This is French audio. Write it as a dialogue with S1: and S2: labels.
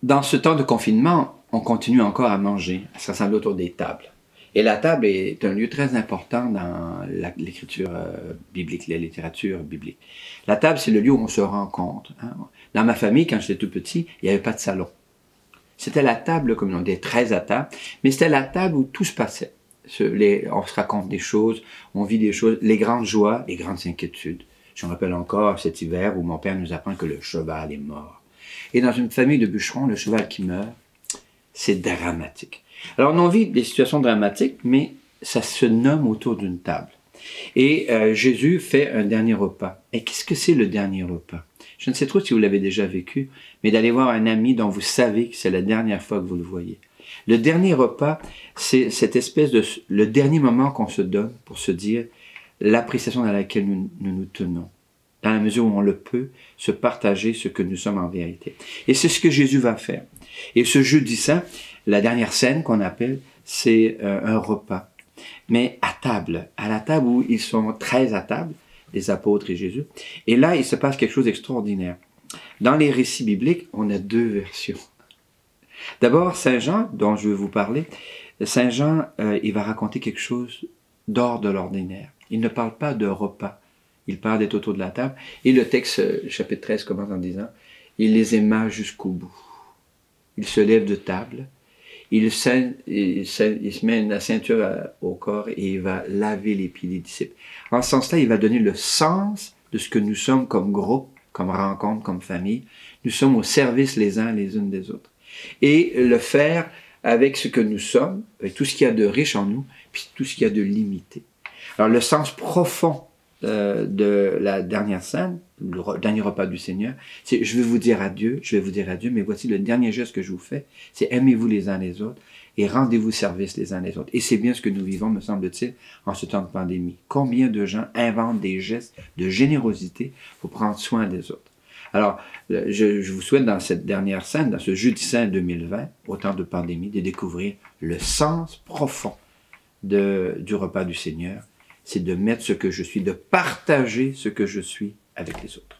S1: Dans ce temps de confinement, on continue encore à manger, à se rassembler autour des tables. Et la table est un lieu très important dans l'écriture biblique, la littérature biblique. La table, c'est le lieu où on se rencontre. Hein. Dans ma famille, quand j'étais tout petit, il n'y avait pas de salon. C'était la table, comme on dit, 13 à table, mais c'était la table où tout se passait. On se raconte des choses, on vit des choses, les grandes joies, les grandes inquiétudes. Je me rappelle encore cet hiver où mon père nous apprend que le cheval est mort. Et dans une famille de bûcherons, le cheval qui meurt, c'est dramatique. Alors on vit des situations dramatiques, mais ça se nomme autour d'une table. Et Jésus fait un dernier repas. Et qu'est-ce que c'est le dernier repas? Je ne sais trop si vous l'avez déjà vécu, mais d'aller voir un ami dont vous savez que c'est la dernière fois que vous le voyez. Le dernier repas, c'est cette espèce de... le dernier moment qu'on se donne pour se dire l'appréciation dans laquelle nous tenons. Dans la mesure où on le peut, se partager ce que nous sommes en vérité. Et c'est ce que Jésus va faire. Et ce jeudi saint, la dernière scène qu'on appelle, c'est un repas. Mais à table, à la table où ils sont 13 à table, les apôtres et Jésus. Et là, il se passe quelque chose d'extraordinaire. Dans les récits bibliques, on a deux versions. D'abord, Saint Jean, dont je vais vous parler, Saint Jean, il va raconter quelque chose d'hors de l'ordinaire. Il ne parle pas de repas. Il parle d'être autour de la table. Et le texte, chapitre 13, commence en disant « Il les aima jusqu'au bout. Il se lève de table. Il se met la ceinture au corps et il va laver les pieds des disciples. » En ce sens-là, il va donner le sens de ce que nous sommes comme groupe, comme rencontre, comme famille. Nous sommes au service les uns les unes des autres. Et le faire avec ce que nous sommes, avec tout ce qu'il y a de riche en nous, puis tout ce qu'il y a de limité. Alors le sens profond de la dernière scène, le dernier repas du Seigneur, c'est je vais vous dire adieu, mais voici le dernier geste que je vous fais, c'est aimez-vous les uns les autres et rendez-vous service les uns les autres. Et c'est bien ce que nous vivons, me semble-t-il, en ce temps de pandémie. Combien de gens inventent des gestes de générosité pour prendre soin des autres? Alors, je vous souhaite dans cette dernière scène, dans ce Jeudi Saint 2020, au temps de pandémie, de découvrir le sens profond du repas du Seigneur. C'est de mettre ce que je suis, de partager ce que je suis avec les autres.